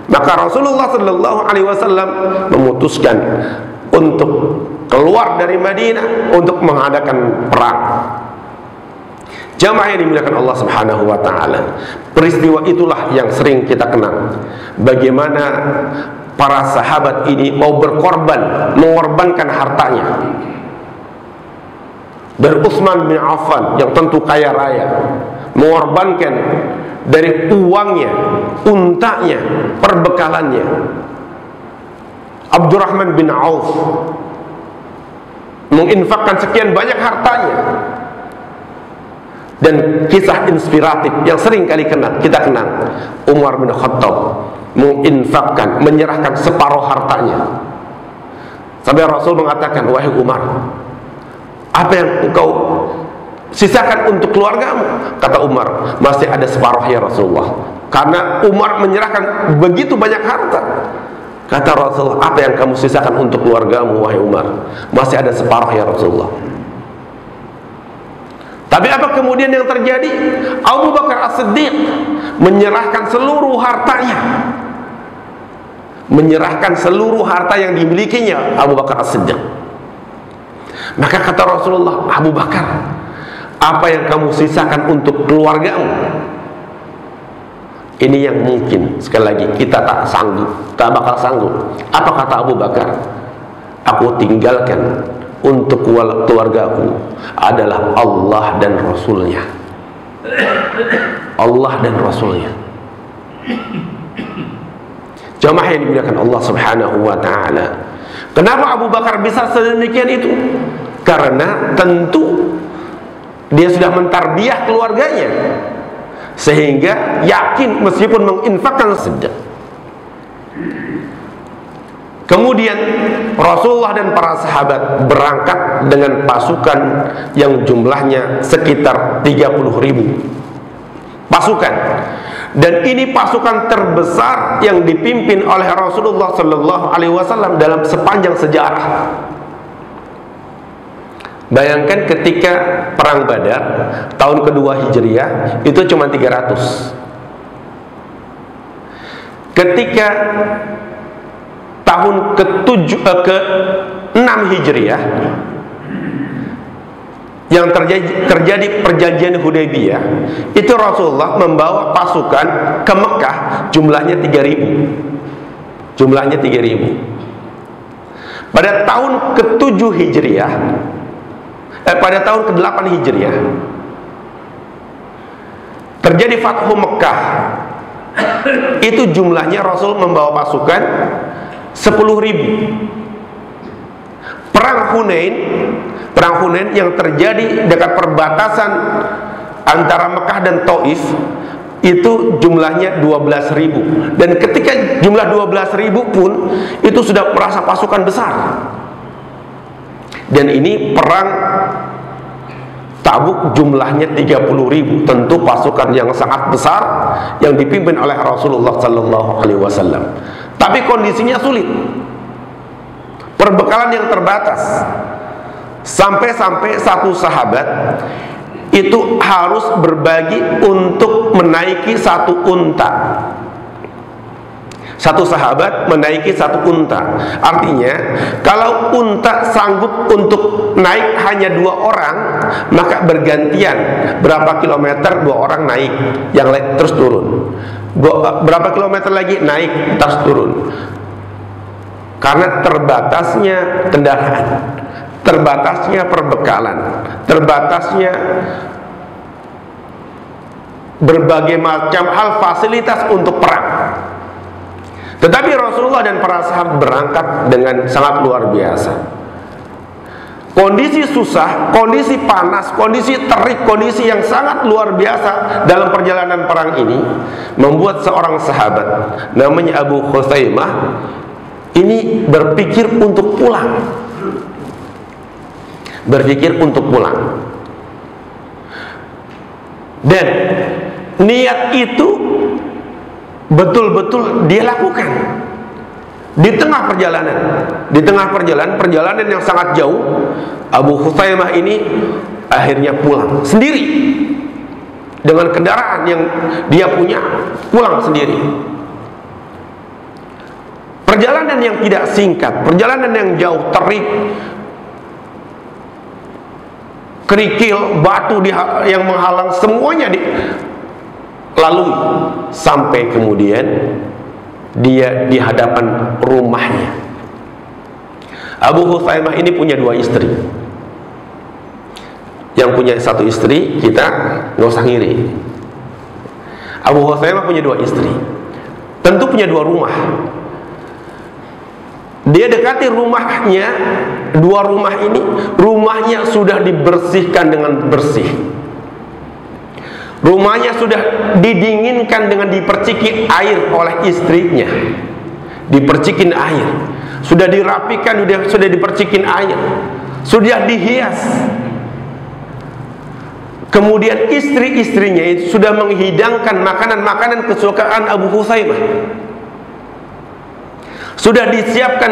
Maka Rasulullah Sallallahu Alaihi Wasallam memutuskan untuk keluar dari Madinah untuk mengadakan perang. Jamaah yang dimuliakan Allah Subhanahu Wa Taala, peristiwa itulah yang sering kita kenang. Bagaimana para sahabat ini mau berkorban, mengorbankan hartanya. Dari Utsman bin Affan yang tentu kaya raya, mengorbankan dari uangnya, untanya, perbekalannya. Abdurrahman bin Auf menginfakkan sekian banyak hartanya. Dan kisah inspiratif yang sering kali kita kenal, Umar bin Khattab menginfakkan, menyerahkan separuh hartanya. Sampai Rasul mengatakan, wahai Umar, apa yang engkau sisakan untuk keluargamu? Kata Umar, masih ada separuh ya Rasulullah. Karena Umar menyerahkan begitu banyak harta. Kata Rasulullah, apa yang kamu sisakan untuk keluargamu wahai Umar? Masih ada separuh ya Rasulullah. Tapi apa kemudian yang terjadi? Abu Bakar As-Siddiq menyerahkan seluruh hartanya, menyerahkan seluruh harta yang dimilikinya Abu Bakar As-Siddiq. Maka kata Rasulullah, Abu Bakar, apa yang kamu sisakan untuk keluargamu? Ini yang mungkin sekali lagi kita tak sanggup, tak bakal sanggup. Apa kata Abu Bakar? Aku tinggalkan untuk keluargaku adalah Allah dan Rasulnya. Allah dan Rasulnya. Jamaah yang dimuliakan Allah Subhanahu Wa Taala, kenapa Abu Bakar bisa sedemikian itu? Karena tentu dia sudah mentarbiah keluarganya, sehingga yakin meskipun menginfakkan sedekah. Kemudian Rasulullah dan para sahabat berangkat dengan pasukan yang jumlahnya sekitar 30.000 pasukan. Dan ini pasukan terbesar yang dipimpin oleh Rasulullah Sallallahu Alaihi Wasallam dalam sepanjang sejarah. Bayangkan ketika perang Badar tahun kedua Hijriah itu cuma 300. Ketika tahun ke-6 Hijriah yang terjadi perjanjian Hudaybiyah, itu Rasulullah membawa pasukan ke Mekah jumlahnya 3.000. Jumlahnya 3.000. Pada tahun ke-7 Hijriah, pada tahun ke-8 Hijriah terjadi Fathu Mekah. Itu jumlahnya Rasul membawa pasukan 10.000. Perang Hunain yang terjadi dekat perbatasan antara Mekah dan Taif itu jumlahnya 12.000. Dan ketika jumlah 12.000 pun itu sudah merasa pasukan besar. Dan ini perang Tabuk jumlahnya 30.000, tentu pasukan yang sangat besar yang dipimpin oleh Rasulullah Sallallahu Alaihi Wasallam. Tapi kondisinya sulit, perbekalan yang terbatas, sampai-sampai satu sahabat itu harus berbagi untuk menaiki satu unta. Satu sahabat menaiki satu unta. Artinya kalau unta sanggup untuk naik hanya 2 orang, maka bergantian berapa kilometer 2 orang naik, yang lain terus turun. Berapa kilometer lagi naik, terus turun. Karena terbatasnya kendaraan, terbatasnya perbekalan, terbatasnya berbagai macam hal fasilitas untuk perang. Tetapi Rasulullah dan para sahabat berangkat dengan sangat luar biasa. Kondisi susah, kondisi panas, kondisi terik, kondisi yang sangat luar biasa dalam perjalanan perang ini membuat seorang sahabat namanya Abu Khuzaimah ini berpikir untuk pulang. Berpikir untuk pulang. Dan niat itu betul-betul dia lakukan di tengah perjalanan yang sangat jauh. Abu Khuzaimah ini akhirnya pulang sendiri dengan kendaraan yang dia punya, pulang sendiri. Perjalanan yang tidak singkat, perjalanan yang jauh, terik, kerikil, batu yang menghalang, semuanya lalui sampai kemudian dia di hadapan rumahnya. Abu Khuzaimah ini punya 2 istri. Yang punya 1 istri kita nggak usah ngiri. Abu Khuzaimah punya 2 istri, tentu punya 2 rumah. Dia dekati rumahnya, 2 rumah ini, rumahnya sudah dibersihkan dengan bersih. Rumahnya sudah didinginkan dengan diperciki air oleh istrinya. Dipercikin air. Sudah dirapikan, sudah dipercikin air. Sudah dihias. Kemudian istri-istrinya itu sudah menghidangkan makanan-makanan kesukaan Abu Khuzaimah. Sudah disiapkan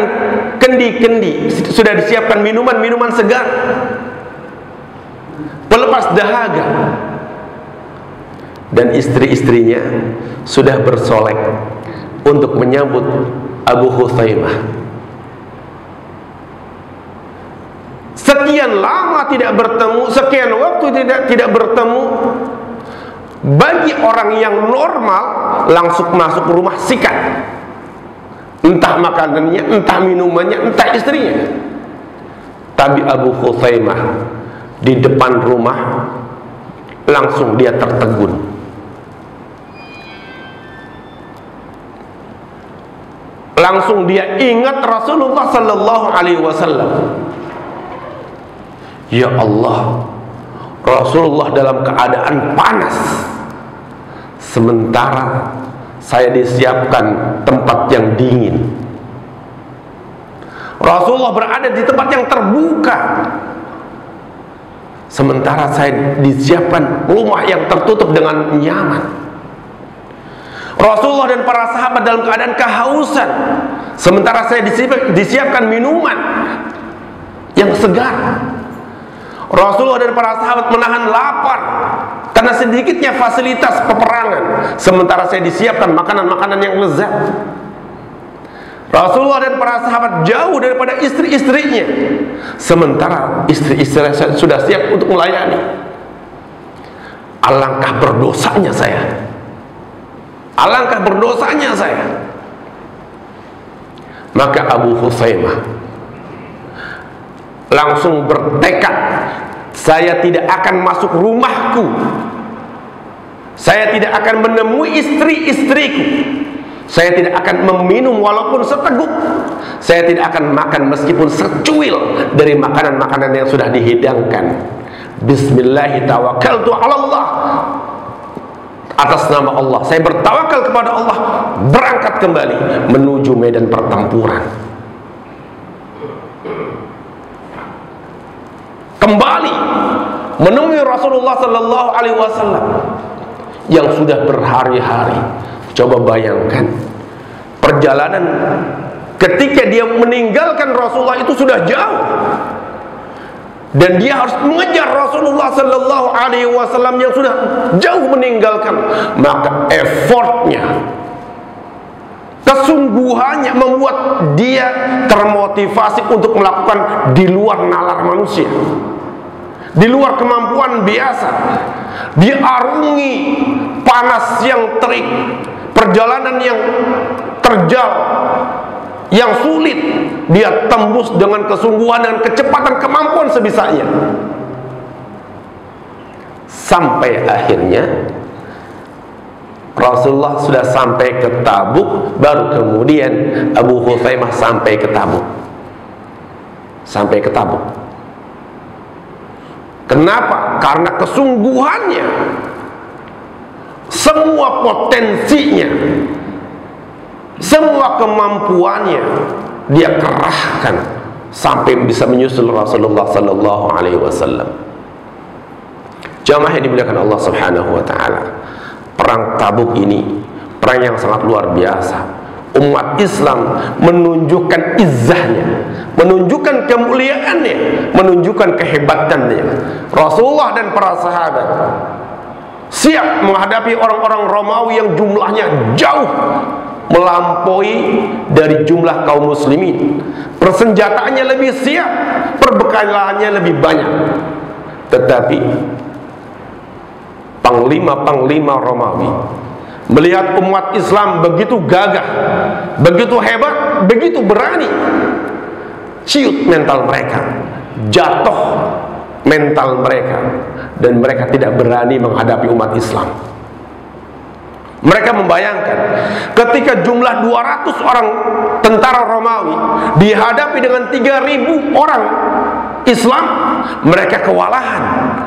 kendi-kendi, sudah disiapkan minuman-minuman segar, pelepas dahaga. Dan istri-istrinya sudah bersolek untuk menyambut Abu Khuzaimah. Sekian lama tidak bertemu, sekian waktu tidak bertemu. Bagi orang yang normal, langsung masuk rumah sikat. Entah makanannya, entah minumannya, entah istrinya. Tapi Abu Khuzaimah di depan rumah langsung dia tertegun. Langsung dia ingat Rasulullah Sallallahu Alaihi Wasallam. Ya Allah, Rasulullah dalam keadaan panas, sementara saya disiapkan tempat yang dingin. Rasulullah berada di tempat yang terbuka, sementara saya disiapkan rumah yang tertutup dengan nyaman. Rasulullah dan para sahabat dalam keadaan kehausan, sementara saya disiapkan minuman yang segar. Rasulullah dan para sahabat menahan lapar karena sedikitnya fasilitas peperangan, sementara saya disiapkan makanan-makanan yang lezat. Rasulullah dan para sahabat jauh daripada istri-istrinya, sementara istri-istri saya sudah siap untuk melayani. Alangkah berdosanya saya, alangkah berdosanya saya. Maka Abu Hutsaimah langsung bertekad, saya tidak akan masuk rumahku, saya tidak akan menemui istri-istriku, saya tidak akan meminum walaupun seteguk, saya tidak akan makan meskipun secuil dari makanan-makanan yang sudah dihidangkan. Bismillah tawakkaltu ala Allah, atas nama Allah saya bertawakal kepada Allah, berangkat kembali menuju medan pertempuran. Kembali menemui Rasulullah sallallahu alaihi wasallam yang sudah berhari-hari. Coba bayangkan perjalanan ketika dia meninggalkan Rasulullah itu sudah jauh, dan dia harus mengejar Rasulullah sallallahu alaihi wasallam yang sudah jauh meninggalkan. Maka effortnya, kesungguhannya membuat dia termotivasi untuk melakukan di luar nalar manusia, di luar kemampuan biasa. Dia arungi panas yang terik, perjalanan yang terjal, yang sulit, dia tembus dengan kesungguhan dan kecepatan, kemampuan sebisanya. Sampai akhirnya Rasulullah sudah sampai ke Tabuk, baru kemudian Abu Hutsaimah sampai ke Tabuk. Sampai ke Tabuk. Kenapa? Karena kesungguhannya, semua potensinya, semua kemampuannya dia kerahkan sampai bisa menyusul Rasulullah sallallahu alaihi wasallam. Jamaah yang dimuliakan Allah Subhanahu wa taala, perang Tabuk ini perang yang sangat luar biasa. Umat Islam menunjukkan izzahnya, menunjukkan kemuliaannya, menunjukkan kehebatannya. Rasulullah dan para sahabat siap menghadapi orang-orang Romawi yang jumlahnya jauh melampaui dari jumlah kaum muslimin. Persenjataannya lebih siap, perbekalannya lebih banyak. Tetapi panglima-panglima Romawi melihat umat Islam begitu gagah, begitu hebat, begitu berani, ciut mental mereka, jatuh mental mereka, dan mereka tidak berani menghadapi umat Islam. Mereka membayangkan ketika jumlah 200 orang tentara Romawi dihadapi dengan 3.000 orang Islam, mereka kewalahan.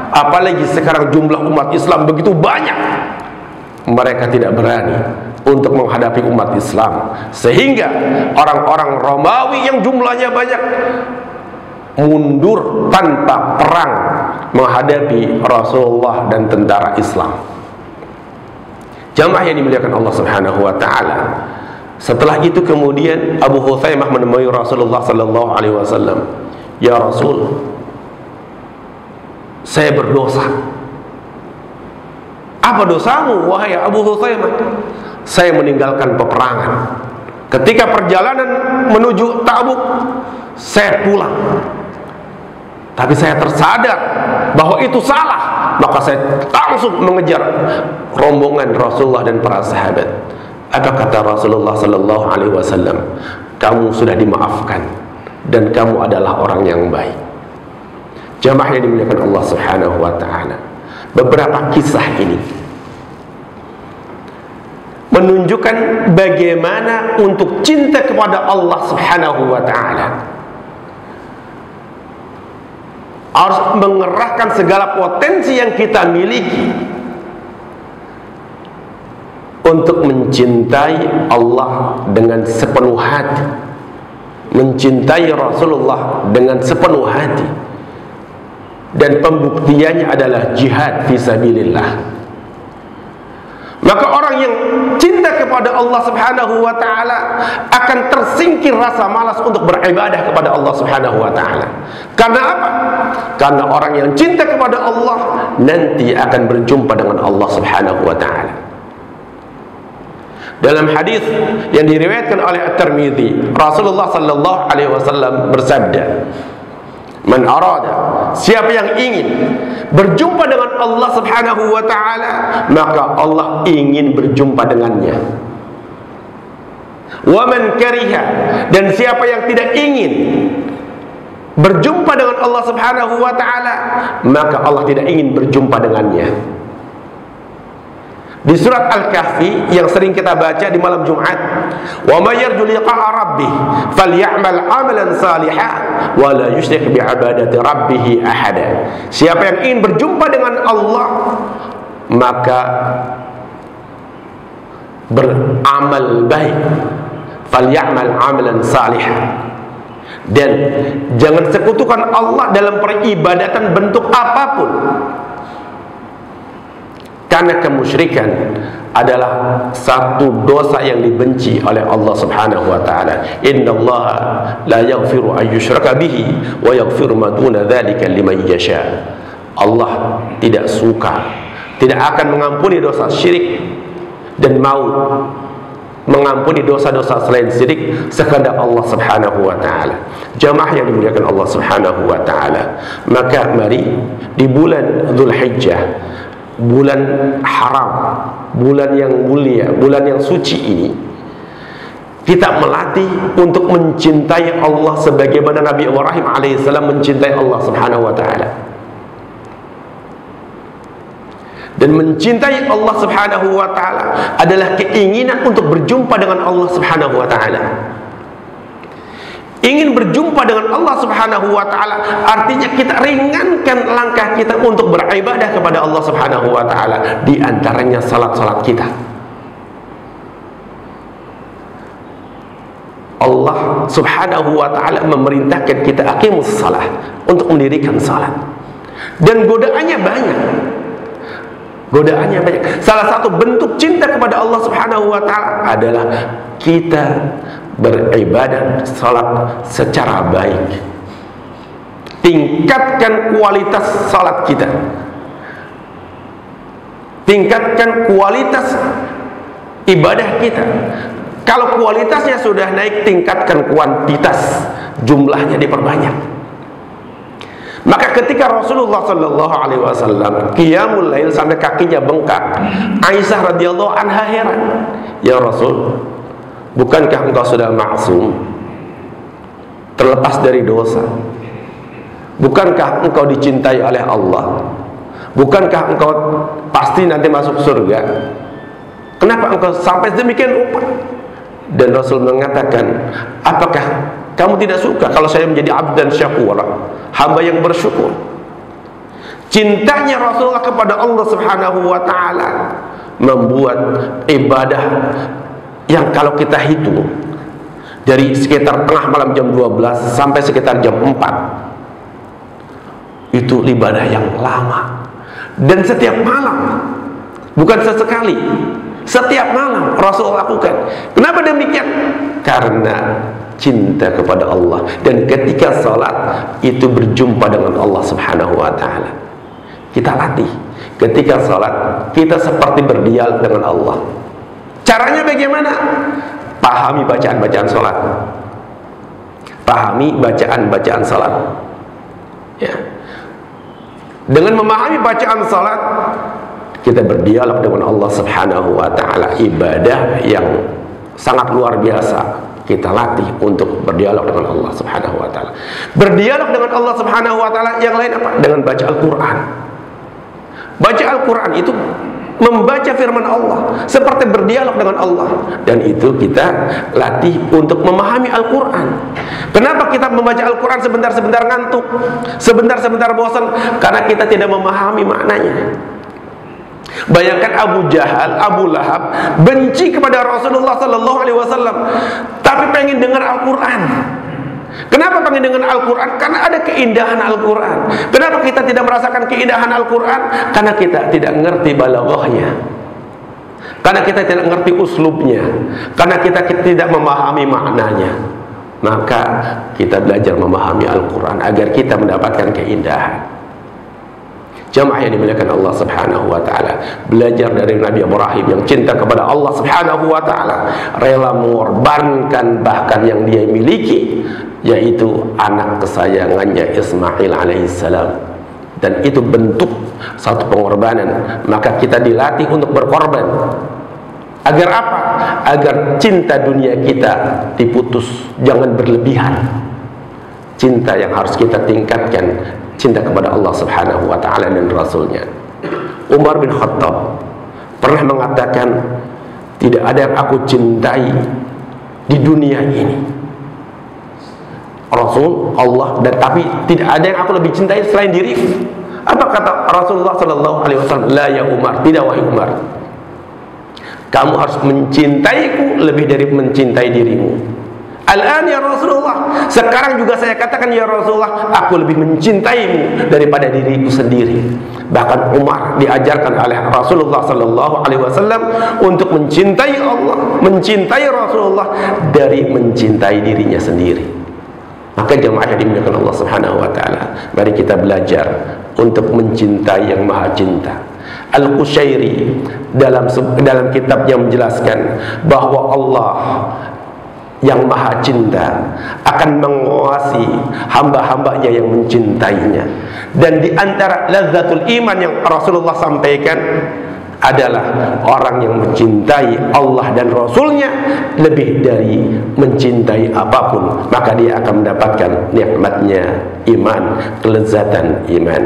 Apalagi sekarang jumlah umat Islam begitu banyak, mereka tidak berani untuk menghadapi umat Islam, sehingga orang-orang Romawi yang jumlahnya banyak mundur tanpa perang menghadapi Rasulullah dan tentara Islam. Jamaah yang dimuliakan Allah Subhanahu wa taala, setelah itu kemudian Abu Hutsaimah menemui Rasulullah sallallahu alaihi wasallam. Ya Rasul, saya berdosa. Apa dosamu wahai Abu Hutsaimah? Saya meninggalkan peperangan. Ketika perjalanan menuju Tabuk, saya pulang. Tapi saya tersadar bahwa itu salah, maka saya langsung mengejar rombongan Rasulullah dan para sahabat. Apa kata Rasulullah sallallahu alaihi wasallam? Kamu sudah dimaafkan dan kamu adalah orang yang baik. Jamaah yang dimuliakan Allah Subhanahu wa taala, beberapa kisah ini menunjukkan bagaimana untuk cinta kepada Allah Subhanahu wa taala harus mengerahkan segala potensi yang kita miliki untuk mencintai Allah dengan sepenuh hati, mencintai Rasulullah dengan sepenuh hati, dan pembuktiannya adalah jihad fisabilillah. Maka orang yang cinta kepada Allah Subhanahu wa ta'ala akan tersingkir rasa malas untuk beribadah kepada Allah Subhanahu wa ta'ala. Karena apa? Karena orang yang cinta kepada Allah nanti akan berjumpa dengan Allah Subhanahu wa ta'ala. Dalam hadis yang diriwayatkan oleh At-Tirmidzi, Rasulullah sallallahu alaihi wasallam bersabda, "Man arada," siapa yang ingin berjumpa dengan Allah Subhanahu wa ta'ala, maka Allah ingin berjumpa dengannya. Wa man kariha, dan siapa yang tidak ingin berjumpa dengan Allah Subhanahu wa ta'ala, maka Allah tidak ingin berjumpa dengannya. Di surat Al-Kahfi yang sering kita baca di malam Jumat, "Wa may yarju liqa'a rabbih falyamal 'amalan salihan wa la yusyrik bi 'ibadati rabbih ahada." Siapa yang ingin berjumpa dengan Allah, maka beramal baik, falyamal 'amalan salihan, dan jangan sekutukan Allah dalam peribadatan bentuk apapun. Karena kemusyrikan adalah satu dosa yang dibenci oleh Allah Subhanahu wa ta'ala. Innallaha la yaghfiru an yushraka bihi wa yaghfiru ma duna dzalika liman yasha. Allah tidak suka, tidak akan mengampuni dosa syirik, dan mau mengampuni dosa-dosa selain syirik sekehendak Allah Subhanahu wa ta'ala. Jamaah yang dimuliakan Allah Subhanahu wa ta'ala, maka mari di bulan Dzulhijjah, bulan haram, bulan yang mulia, bulan yang suci ini, kita melatih untuk mencintai Allah sebagaimana Nabi Ibrahim alaihissalam mencintai Allah Subhanahu wa ta'ala. Dan mencintai Allah Subhanahu wa ta'ala adalah keinginan untuk berjumpa dengan Allah Subhanahu wa ta'ala. Ingin berjumpa dengan Allah Subhanahu wa ta'ala artinya kita ringankan langkah kita untuk beribadah kepada Allah Subhanahu wa ta'ala, di antaranya salat-salat kita. Allah Subhanahu wa ta'ala memerintahkan kita aqimus salah, untuk mendirikan salat. Dan godaannya banyak. Godaannya banyak. Salah satu bentuk cinta kepada Allah Subhanahu wa ta'ala adalah kita beribadah salat secara baik. Tingkatkan kualitas salat kita, tingkatkan kualitas ibadah kita. Kalau kualitasnya sudah naik, tingkatkan kuantitas, jumlahnya diperbanyak. Maka ketika Rasulullah sallallahu alaihi wasallam qiyamul lail sampai kakinya bengkak, Aisyah radhiyallahu anha heran, "Ya Rasul, bukankah engkau sudah maksum, terlepas dari dosa? Bukankah engkau dicintai oleh Allah? Bukankah engkau pasti nanti masuk surga? Kenapa engkau sampai demikian rupa?" Dan Rasul mengatakan, "Apakah kamu tidak suka kalau saya menjadi abdan syakura, hamba yang bersyukur?" Cintanya Rasulullah kepada Allah Subhanahu wa ta'ala membuat ibadah yang kalau kita hitung dari sekitar tengah malam jam 12 sampai sekitar jam 4, itu ibadah yang lama. Dan setiap malam, bukan sesekali, setiap malam Rasul lakukan. Kenapa demikian? Karena cinta kepada Allah. Dan ketika salat itu berjumpa dengan Allah Subhanahu wa ta'ala. Kita latih ketika salat kita seperti berdialog dengan Allah. Caranya bagaimana? Pahami bacaan-bacaan salat. Pahami bacaan-bacaan salat. Ya. Dengan memahami bacaan salat, kita berdialog dengan Allah Subhanahu wa ta'ala. Ibadah yang sangat luar biasa kita latih untuk berdialog dengan Allah Subhanahu wa ta'ala. Berdialog dengan Allah Subhanahu wa ta'ala yang lain apa? Dengan baca Al-Quran. Baca Al-Quran itu membaca firman Allah, seperti berdialog dengan Allah. Dan itu kita latih untuk memahami Al-Quran. Kenapa kita membaca Al-Quran sebentar-sebentar ngantuk, sebentar-sebentar bosan? Karena kita tidak memahami maknanya. Bayangkan Abu Jahal, Abu Lahab benci kepada Rasulullah sallallahu alaihi wasallam, tapi pengen dengar Al-Quran. Kenapa pengen dengar Al-Quran? Karena ada keindahan Al-Quran. Kenapa kita tidak merasakan keindahan Al-Quran? Karena kita tidak ngerti balaghahnya. karena kita tidak mengerti uslubnya, karena kita tidak memahami maknanya, maka kita belajar memahami Al-Quran agar kita mendapatkan keindahan. Jamaah yang dimuliakan Allah Subhanahu wa taala, belajar dari Nabi Ibrahim yang cinta kepada Allah Subhanahu wa taala, rela mengorbankan bahkan yang dia miliki, yaitu anak kesayangannya Ismail alaihissalam. Dan itu bentuk satu pengorbanan. Maka kita dilatih untuk berkorban. Agar apa? Agar cinta dunia kita diputus, jangan berlebihan. Cinta yang harus kita tingkatkan, cinta kepada Allah Subhanahu wa taala dan Rasulnya. Umar bin Khattab pernah mengatakan, tidak ada yang aku cintai di dunia ini, Rasul, Allah, dan tapi tidak ada yang aku lebih cintai selain diriku. Apa kata Rasulullah sallallahu alaihi wasallam? La ya Umar, tidak wahai Umar. Kamu harus mencintaiku lebih dari mencintai dirimu. Al-an ya Rasulullah, sekarang juga saya katakan ya Rasulullah, aku lebih mencintaimu daripada diriku sendiri. Bahkan Umar diajarkan oleh Rasulullah sallallahu alaihi wasallam untuk mencintai Allah, mencintai Rasulullah dari mencintai dirinya sendiri. Maka jemaah yang dimuliakan Allah Subhanahu wa taala, mari kita belajar untuk mencintai yang Maha Cinta. Al-Qushairi dalam kitabnya menjelaskan bahwa Allah yang Maha Cinta akan menguasai hamba-hambanya yang mencintainya. Dan di antara lazzatul iman yang Rasulullah sampaikan adalah orang yang mencintai Allah dan Rasulnya lebih dari mencintai apapun, maka dia akan mendapatkan nikmatnya iman, kelezatan iman.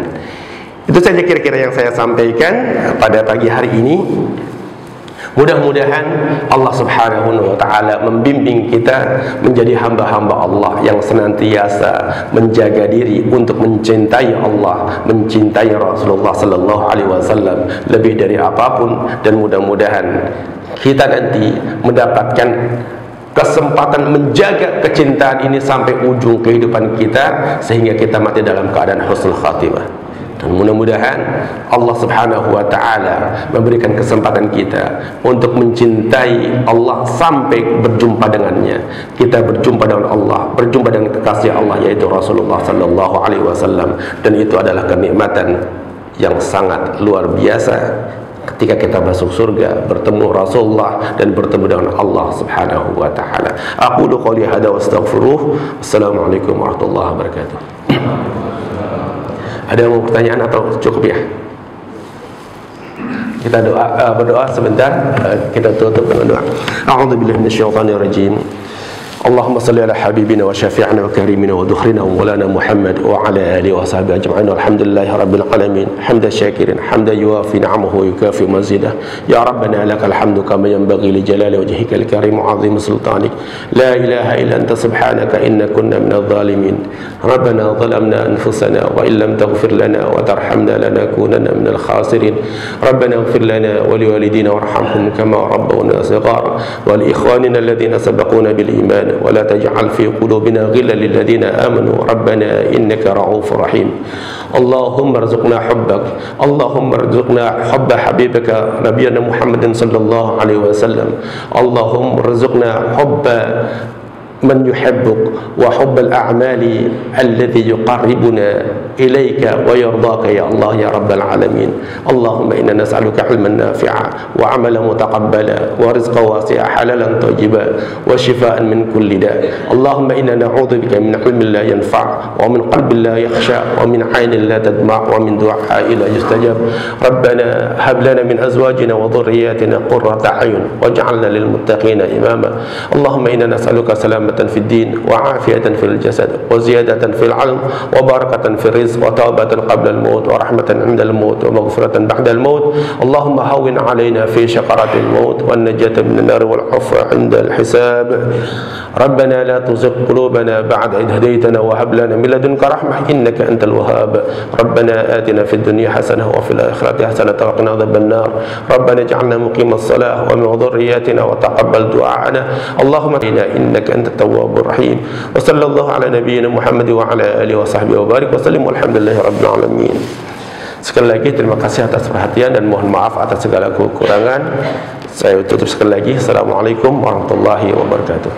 Itu saja kira-kira yang saya sampaikan pada pagi hari ini. Mudah-mudahan Allah Subhanahu wa taala membimbing kita menjadi hamba-hamba Allah yang senantiasa menjaga diri untuk mencintai Allah, mencintai Rasulullah sallallahu alaihi wasallam lebih dari apapun, dan mudah-mudahan kita nanti mendapatkan kesempatan menjaga kecintaan ini sampai ujung kehidupan kita, sehingga kita mati dalam keadaan husnul khatimah. Dan mudah-mudahan Allah Subhanahu wa taala memberikan kesempatan kita untuk mencintai Allah sampai berjumpa dengannya. Kita berjumpa dengan Allah, berjumpa dengan kekasih Allah yaitu Rasulullah sallallahu alaihi wasallam, dan itu adalah kenikmatan yang sangat luar biasa ketika kita masuk surga, bertemu Rasulullah dan bertemu dengan Allah Subhanahu wa taala. Aqulu qouli hadza wa astaghfiruh. Assalamualaikum warahmatullahi wabarakatuh. Ada yang mau pertanyaan atau cukup ya? Kita berdoa sebentar, kita tutup dengan doa. A'udzubillahi minasyaitonirrajim. Allahumma salli ala habibina wa syafi'ina wa karimina wa dukhrina wa maulana Muhammad wa ala alihi wa sahbihi ajma'in. Alhamdulillahi rabbil alamin. Hamdan syakirin, hamdan yuwafi ni'amahu wa yukafi mazidah. Ya Rabbana lakal hamdu kama yanbaghi li jalali wajhikal karim wa 'azimi sultanik. La ilaha illa anta subhanaka inna kunna minadh dhalimin. Rabbana zalamna anfusana wa illam taghfir lana wa tarhamna lanakunanna minal khasirin. Rabbana ighfir lana wa liwalidina warhamhum kama rabbawna shighara wa li ikhwanina alladhina sabaquna bil iman ولا تجعل في قلوبنا غلا للذين آمنوا ربنا إنك رؤوف رحيم. اللهم ارزقنا حبك، اللهم ارزقنا حب حبيبك نبينا محمد صلى الله عليه وسلم. اللهم ارزقنا حب من يحبك وحب الأعمال الذي يقربنا إليك ويرضاك يا الله يا رب العالمين. اللهم إنا نسألك علما نافعا وعملا متقبلا ورزقا واسعا حلالا طيبا وشفاء من كل داء. اللهم إنا نعوذ بك من علم لا ينفع ومن قلب لا يخشى ومن عين لا تدمع ومن دعاء لا يستجاب. ربنا هب لنا من أزواجنا وذرياتنا قرة أعين واجعلنا للمتقين إماما. اللهم إنا نسألك سلامة في الدين وعافية في الجسد وزيادة في العلم وبركة في الرزق وتوبة قبل الموت ورحمة عند الموت ومغفرة بعد الموت. اللهم هون علينا في شقرات الموت والنجاة من النار والعفو عند الحساب. ربنا لا تزغ قلوبنا بعد إذ هديتنا وهب لنا من لدنك رحمة إنك أنت الوهاب. ربنا آتنا في الدنيا حسنة وفي الآخرة حسنة وقنا عذاب النار. ربنا اجعلنا مقيم الصلاة ومن ذرياتنا وتقبل دعاءنا. اللهم إنك أنت التواب الرحيم. وصلى الله على نبينا محمد وعلى آله وصحبه وبارك وسلم والحمدلله rabbil alamin. Sekali lagi terima kasih atas perhatian dan mohon maaf atas segala kekurangan. Saya tutup sekali lagi. Assalamualaikum warahmatullahi wabarakatuh.